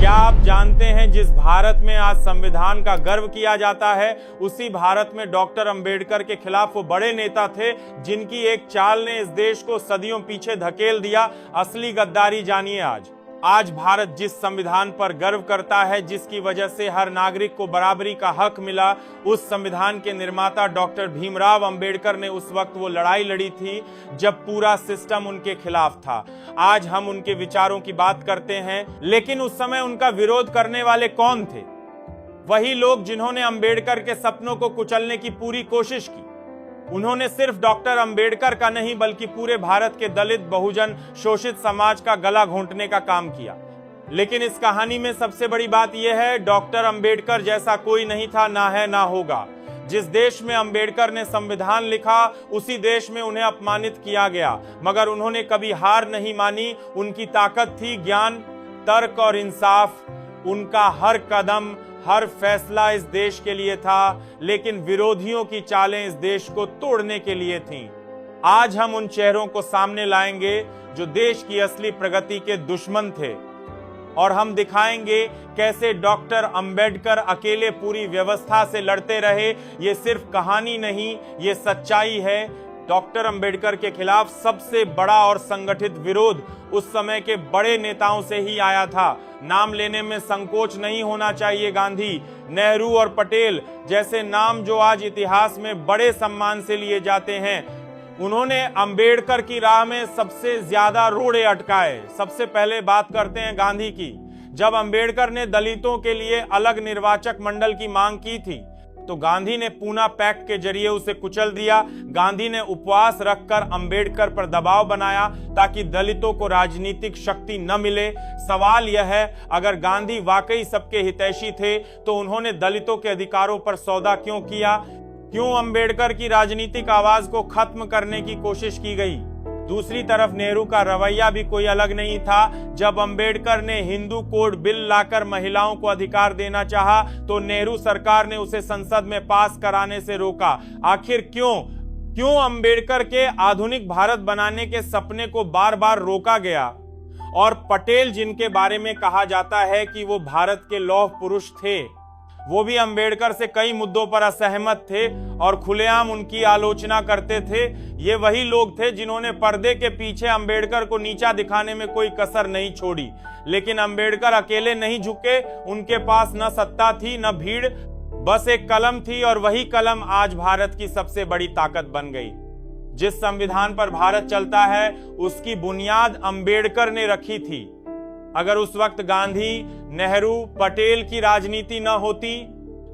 क्या आप जानते हैं जिस भारत में आज संविधान का गर्व किया जाता है, उसी भारत में डॉक्टर अंबेडकर के खिलाफ वो बड़े नेता थे जिनकी एक चाल ने इस देश को सदियों पीछे धकेल दिया। असली गद्दारी जानिए आज भारत जिस संविधान पर गर्व करता है, जिसकी वजह से हर नागरिक को बराबरी का हक मिला, उस संविधान के निर्माता डॉक्टर भीमराव अंबेडकर ने उस वक्त वो लड़ाई लड़ी थी जब पूरा सिस्टम उनके खिलाफ था। आज हम उनके विचारों की बात करते हैं, लेकिन उस समय उनका विरोध करने वाले कौन थे? वही लोग जिन्होंने अंबेडकर के सपनों को कुचलने की पूरी कोशिश की। उन्होंने सिर्फ डॉक्टर अंबेडकर का नहीं बल्कि पूरे भारत के दलित, बहुजन, शोषित समाज का गला घोंटने का काम किया। लेकिन इस कहानी में सबसे बड़ी बात यह है, डॉक्टर अंबेडकर जैसा कोई नहीं था, ना है, ना होगा। जिस देश में अंबेडकर ने संविधान लिखा, उसी देश में उन्हें अपमानित किया गया, मगर उन्होंने कभी हार नहीं मानी। उनकी ताकत थी ज्ञान, तर्क और इंसाफ। उनका हर कदम, हर फैसला इस देश के लिए था, लेकिन विरोधियों की चालें इस देश को तोड़ने के लिए थीं। आज हम उन चेहरों को सामने लाएंगे जो देश की असली प्रगति के दुश्मन थे, और हम दिखाएंगे कैसे डॉक्टर अंबेडकर अकेले पूरी व्यवस्था से लड़ते रहे। ये सिर्फ कहानी नहीं, ये सच्चाई है। डॉक्टर अंबेडकर के खिलाफ सबसे बड़ा और संगठित विरोध उस समय के बड़े नेताओं से ही आया था। नाम लेने में संकोच नहीं होना चाहिए। गांधी, नेहरू और पटेल जैसे नाम जो आज इतिहास में बड़े सम्मान से लिए जाते हैं, उन्होंने अंबेडकर की राह में सबसे ज्यादा रोड़े अटकाए। सबसे पहले बात करते हैं गांधी की। जब अंबेडकर ने दलितों के लिए अलग निर्वाचक मंडल की मांग की थी, तो गांधी ने पूना पैक्ट के जरिए उसे कुचल दिया। गांधी ने उपवास रखकर अंबेडकर पर दबाव बनाया ताकि दलितों को राजनीतिक शक्ति न मिले। सवाल यह है, अगर गांधी वाकई सबके हितैषी थे तो उन्होंने दलितों के अधिकारों पर सौदा क्यों किया? क्यों अंबेडकर की राजनीतिक आवाज को खत्म करने की कोशिश की गई? दूसरी तरफ नेहरू का रवैया भी कोई अलग नहीं था। जब अंबेडकर ने हिंदू कोड बिल लाकर महिलाओं को अधिकार देना चाहा, तो नेहरू सरकार ने उसे संसद में पास कराने से रोका। आखिर क्यों अंबेडकर के आधुनिक भारत बनाने के सपने को बार बार रोका गया? और पटेल, जिनके बारे में कहा जाता है कि वो भारत के लौह पुरुष थे, वो भी अंबेडकर से कई मुद्दों पर असहमत थे और खुलेआम उनकी आलोचना करते थे। ये वही लोग थे जिन्होंने पर्दे के पीछे अंबेडकर को नीचा दिखाने में कोई कसर नहीं छोड़ी। लेकिन अंबेडकर अकेले नहीं झुके। उनके पास न सत्ता थी, न भीड़, बस एक कलम थी, और वही कलम आज भारत की सबसे बड़ी ताकत बन गई। जिस संविधान पर भारत चलता है, उसकी बुनियाद अंबेडकर ने रखी थी। अगर उस वक्त गांधी, नेहरू, पटेल की राजनीति न होती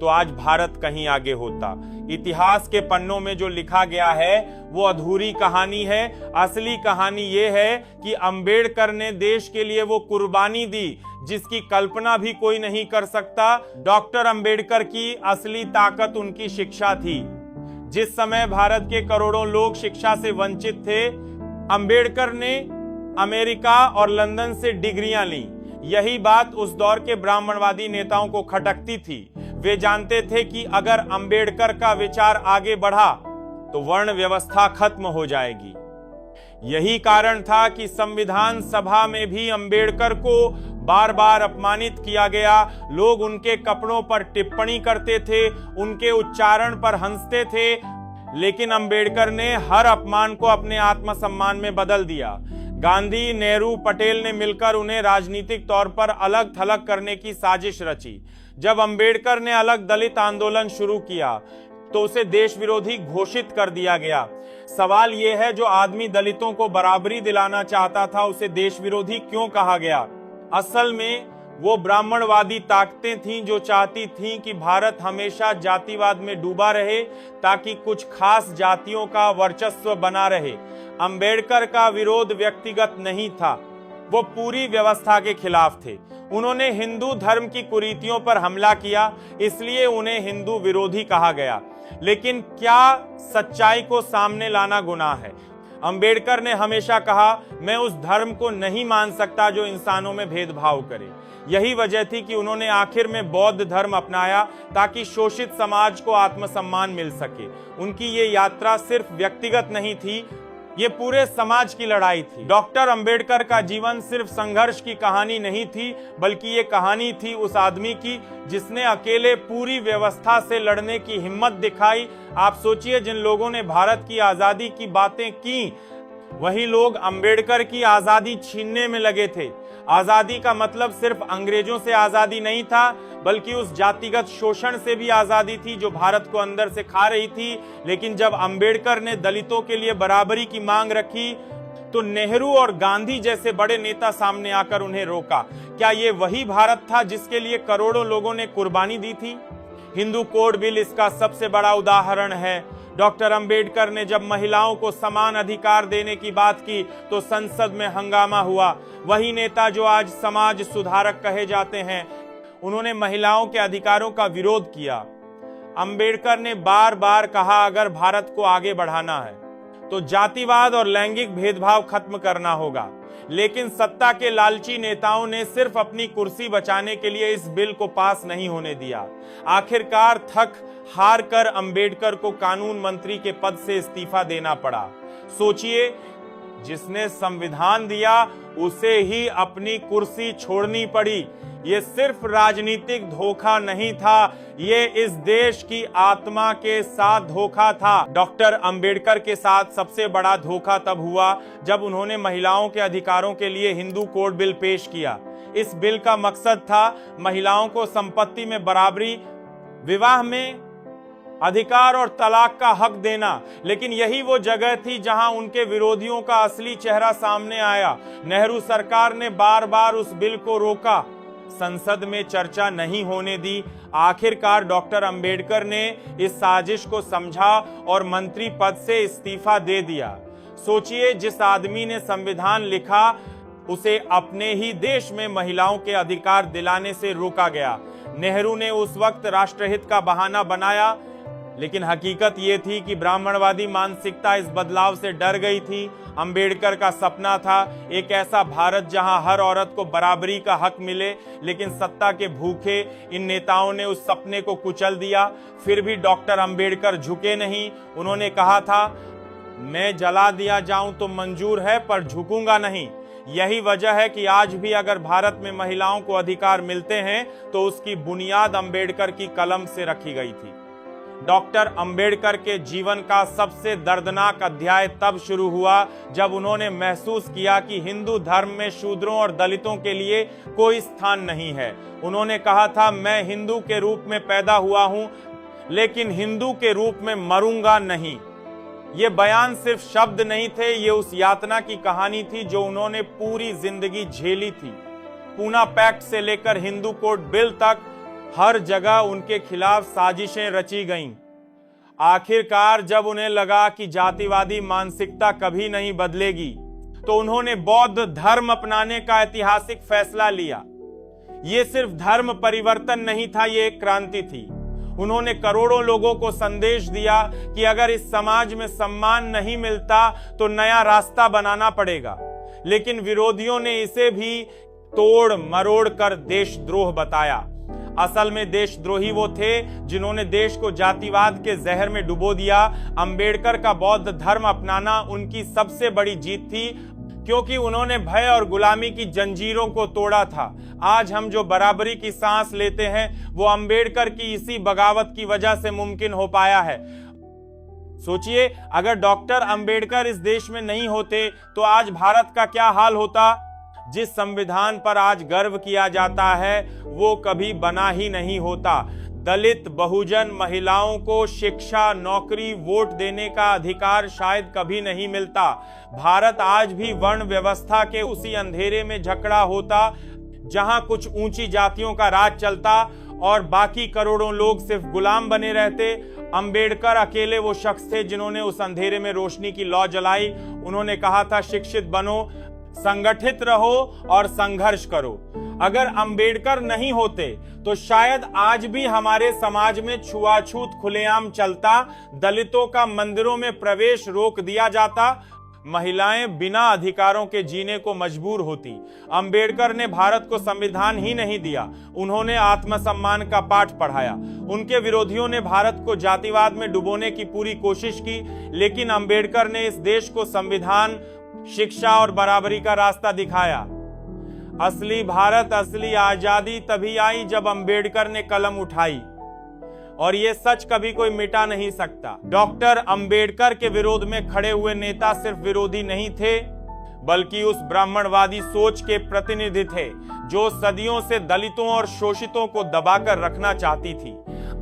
तो आज भारत कहीं आगे होता। इतिहास के पन्नों में जो लिखा गया है वो अधूरी कहानी है। असली कहानी ये है कि अंबेडकर ने देश के लिए वो कुर्बानी दी जिसकी कल्पना भी कोई नहीं कर सकता। डॉक्टर अंबेडकर की असली ताकत उनकी शिक्षा थी। जिस समय भारत के करोड़ों लोग शिक्षा से वंचित थे, अंबेडकर ने अमेरिका और लंदन से डिग्रियां ली। यही बात उस दौर के ब्राह्मणवादी नेताओं को खटकती थी। वे जानते थे कि अगर अंबेडकर का विचार आगे बढ़ा तो वर्ण व्यवस्था खत्म हो जाएगी। यही कारण था कि संविधान सभा में भी अंबेडकर को बार बार अपमानित किया गया। लोग उनके कपड़ों पर टिप्पणी करते थे, उनके उच्चारण पर हंसते थे, लेकिन अंबेडकर ने हर अपमान को अपने आत्मसम्मान में बदल दिया। गांधी, नेहरू, पटेल ने मिलकर उन्हें राजनीतिक तौर पर अलग थलग करने की साजिश रची। जब अंबेडकर ने अलग दलित आंदोलन शुरू किया तो उसे देश विरोधी घोषित कर दिया गया। सवाल यह है, जो आदमी दलितों को बराबरी दिलाना चाहता था, उसे देश विरोधी क्यों कहा गया? असल में वो ब्राह्मणवादी ताकतें थीं जो चाहती थीं कि भारत हमेशा जातिवाद में डूबा रहे ताकि कुछ खास जातियों का वर्चस्व बना रहे। अंबेडकर का विरोध व्यक्तिगत नहीं था, वो पूरी व्यवस्था के खिलाफ थे। उन्होंने हिंदू धर्म की कुरीतियों पर हमला किया, इसलिए उन्हें हिंदू विरोधी कहा गया। लेकिन क्या सच्चाई को सामने लाना गुनाह है? अंबेडकर ने हमेशा कहा, मैं उस धर्म को नहीं मान सकता जो इंसानों में भेदभाव करे। यही वजह थी कि उन्होंने आखिर में बौद्ध धर्म अपनाया ताकि शोषित समाज को आत्मसम्मान मिल सके। उनकी ये यात्रा सिर्फ व्यक्तिगत नहीं थी, ये पूरे समाज की लड़ाई थी। डॉक्टर अंबेडकर का जीवन सिर्फ संघर्ष की कहानी नहीं थी, बल्कि ये कहानी थी उस आदमी की जिसने अकेले पूरी व्यवस्था से लड़ने की हिम्मत दिखाई। आप सोचिए, जिन लोगों ने भारत की आजादी की बातें की, वही लोग अंबेडकर की आजादी छीनने में लगे थे। आजादी का मतलब सिर्फ अंग्रेजों से आजादी नहीं था, बल्कि उस जातिगत शोषण से भी आजादी थी जो भारत को अंदर से खा रही थी। लेकिन जब अंबेडकर ने दलितों के लिए बराबरी की मांग रखी, तो नेहरू और गांधी जैसे बड़े नेता सामने आकर उन्हें रोका। क्या ये वही भारत था जिसके लिए करोड़ों लोगों ने कुर्बानी दी थी? हिंदू कोड बिल इसका सबसे बड़ा उदाहरण है। डॉक्टर अंबेडकर ने जब महिलाओं को समान अधिकार देने की बात की, तो संसद में हंगामा हुआ। वही नेता जो आज समाज सुधारक कहे जाते हैं, उन्होंने महिलाओं के अधिकारों का विरोध किया। अंबेडकर ने बार बार कहा, अगर भारत को आगे बढ़ाना है तो जातिवाद और लैंगिक भेदभाव खत्म करना होगा। लेकिन सत्ता के लालची नेताओं ने सिर्फ अपनी कुर्सी बचाने के लिए इस बिल को पास नहीं होने दिया। आखिरकार थक हार कर अंबेडकर को कानून मंत्री के पद से इस्तीफा देना पड़ा। सोचिए, जिसने संविधान दिया उसे ही अपनी कुर्सी छोड़नी पड़ी। ये सिर्फ राजनीतिक धोखा नहीं था, ये इस देश की आत्मा के साथ धोखा था। डॉक्टर अंबेडकर के साथ सबसे बड़ा धोखा तब हुआ जब उन्होंने महिलाओं के अधिकारों के लिए हिंदू कोड बिल पेश किया। इस बिल का मकसद था महिलाओं को संपत्ति में बराबरी, विवाह में अधिकार और तलाक का हक देना। लेकिन यही वो जगह थी जहां उनके विरोधियों का असली चेहरा सामने आया। नेहरू सरकार ने बार बार उस बिल को रोका, संसद में चर्चा नहीं होने दी। आखिरकार डॉक्टर अंबेडकर ने इस साजिश को समझा और मंत्री पद से इस्तीफा दे दिया। सोचिए, जिस आदमी ने संविधान लिखा, उसे अपने ही देश में महिलाओं के अधिकार दिलाने से रोका गया। नेहरू ने उस वक्त राष्ट्रहित का बहाना बनाया, लेकिन हकीकत ये थी कि ब्राह्मणवादी मानसिकता इस बदलाव से डर गई थी। अंबेडकर का सपना था एक ऐसा भारत जहां हर औरत को बराबरी का हक मिले, लेकिन सत्ता के भूखे इन नेताओं ने उस सपने को कुचल दिया। फिर भी डॉक्टर अंबेडकर झुके नहीं। उन्होंने कहा था, मैं जला दिया जाऊं तो मंजूर है, पर झुकूंगा नहीं। यही वजह है कि आज भी अगर भारत में महिलाओं को अधिकार मिलते हैं तो उसकी बुनियाद अंबेडकर की कलम से रखी गई थी। डॉक्टर अंबेडकर के जीवन का सबसे दर्दनाक अध्याय तब शुरू हुआ जब उन्होंने महसूस किया कि हिंदू धर्म में शूद्रों और दलितों के लिए कोई स्थान नहीं है। उन्होंने कहा था, मैं हिंदू के रूप में पैदा हुआ हूं, लेकिन हिंदू के रूप में मरूंगा नहीं। ये बयान सिर्फ शब्द नहीं थे, ये उस यातना की कहानी थी जो उन्होंने पूरी जिंदगी झेली थी। पूना पैक्ट से लेकर हिंदू कोड बिल तक हर जगह उनके खिलाफ साजिशें रची गईं। आखिरकार जब उन्हें लगा कि जातिवादी मानसिकता कभी नहीं बदलेगी, तो उन्होंने बौद्ध धर्म अपनाने का ऐतिहासिक फैसला लिया। ये सिर्फ धर्म परिवर्तन नहीं था, ये एक क्रांति थी। उन्होंने करोड़ों लोगों को संदेश दिया कि अगर इस समाज में सम्मान नहीं मिलता तो नया रास्ता बनाना पड़ेगा। लेकिन विरोधियों ने इसे भी तोड़ मरोड़ कर देशद्रोह बताया। असल में देशद्रोही वो थे जिन्होंने देश को जातिवाद के जहर में डुबो दिया। अंबेडकर का बौद्ध धर्म अपनाना उनकी सबसे बड़ी जीत थी, क्योंकि उन्होंने भय और गुलामी की जंजीरों को तोड़ा था। आज हम जो बराबरी की सांस लेते हैं, वो अंबेडकर की इसी बगावत की वजह से मुमकिन हो पाया है। सोचिए, अगर डॉक्टर अंबेडकर इस देश में नहीं होते तो आज भारत का क्या हाल होता। जिस संविधान पर आज गर्व किया जाता है, वो कभी बना ही नहीं होता। दलित, बहुजन, महिलाओं को शिक्षा, नौकरी, वोट देने का अधिकार शायद कभी नहीं मिलता। भारत आज भी वर्ण व्यवस्था के उसी अंधेरे में जकड़ा होता, जहां कुछ ऊंची जातियों का राज चलता और बाकी करोड़ों लोग सिर्फ गुलाम बने रहते। अंबेडकर अकेले वो शख्स थे जिन्होंने उस अंधेरे में रोशनी की लौ जलाई। उन्होंने कहा था, शिक्षित बनो, संगठित रहो और संघर्ष करो। अगर अंबेडकर नहीं होते तो शायद आज भी हमारे समाज में छुआछूत खुलेआम चलता, दलितों का मंदिरों में प्रवेश रोक दिया जाता, महिलाएं बिना अधिकारों के जीने को मजबूर होती। अंबेडकर ने भारत को संविधान ही नहीं दिया, उन्होंने आत्मसम्मान का पाठ पढ़ाया। उनके विरोधियों ने भारत को जातिवाद में डुबोने की पूरी कोशिश की, लेकिन अंबेडकर ने इस देश को संविधान, शिक्षा और बराबरी का रास्ता दिखाया। असली भारत, असली आजादी तभी आई जब अंबेडकर ने कलम उठाई, और ये सच कभी कोई मिटा नहीं सकता। डॉक्टर अंबेडकर के विरोध में खड़े हुए नेता सिर्फ विरोधी नहीं थे, बल्कि उस ब्राह्मणवादी सोच के प्रतिनिधि थे जो सदियों से दलितों और शोषितों को दबाकर रखना चाहती थी।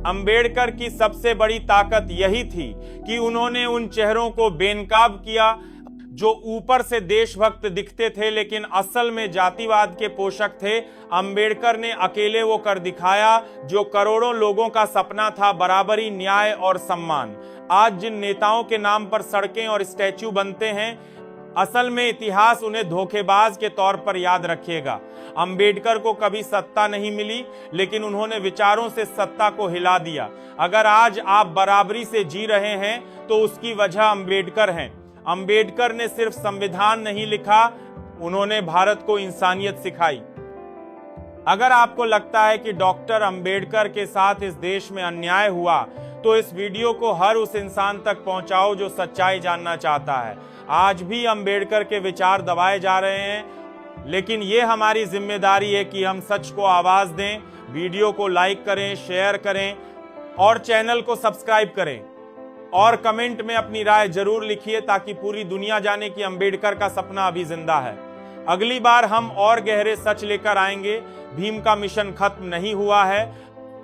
अंबेडकर की सबसे बड़ी ताकत यही थी कि उन्होंने उन चेहरों को बेनकाब किया जो ऊपर से देशभक्त दिखते थे लेकिन असल में जातिवाद के पोषक थे। अंबेडकर ने अकेले वो कर दिखाया जो करोड़ों लोगों का सपना था, बराबरी, न्याय और सम्मान। आज जिन नेताओं के नाम पर सड़कें और स्टैच्यू बनते हैं, असल में इतिहास उन्हें धोखेबाज के तौर पर याद रखेगा। अंबेडकर को कभी सत्ता नहीं मिली, लेकिन उन्होंने विचारों से सत्ता को हिला दिया। अगर आज आप बराबरी से जी रहे हैं तो उसकी वजह अंबेडकर हैं। अंबेडकर ने सिर्फ संविधान नहीं लिखा, उन्होंने भारत को इंसानियत सिखाई। अगर आपको लगता है कि डॉक्टर अंबेडकर के साथ इस देश में अन्याय हुआ, तो इस वीडियो को हर उस इंसान तक पहुंचाओ जो सच्चाई जानना चाहता है। आज भी अंबेडकर के विचार दबाए जा रहे हैं, लेकिन ये हमारी जिम्मेदारी है कि हम सच को आवाज दें। वीडियो को लाइक करें, शेयर करें और चैनल को सब्सक्राइब करें, और कमेंट में अपनी राय जरूर लिखिए ताकि पूरी दुनिया जाने कि अंबेडकर का सपना अभी जिंदा है। अगली बार हम और गहरे सच लेकर आएंगे। भीम का मिशन खत्म नहीं हुआ है,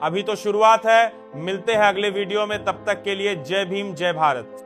अभी तो शुरुआत है। मिलते हैं अगले वीडियो में, तब तक के लिए जय भीम, जय भारत।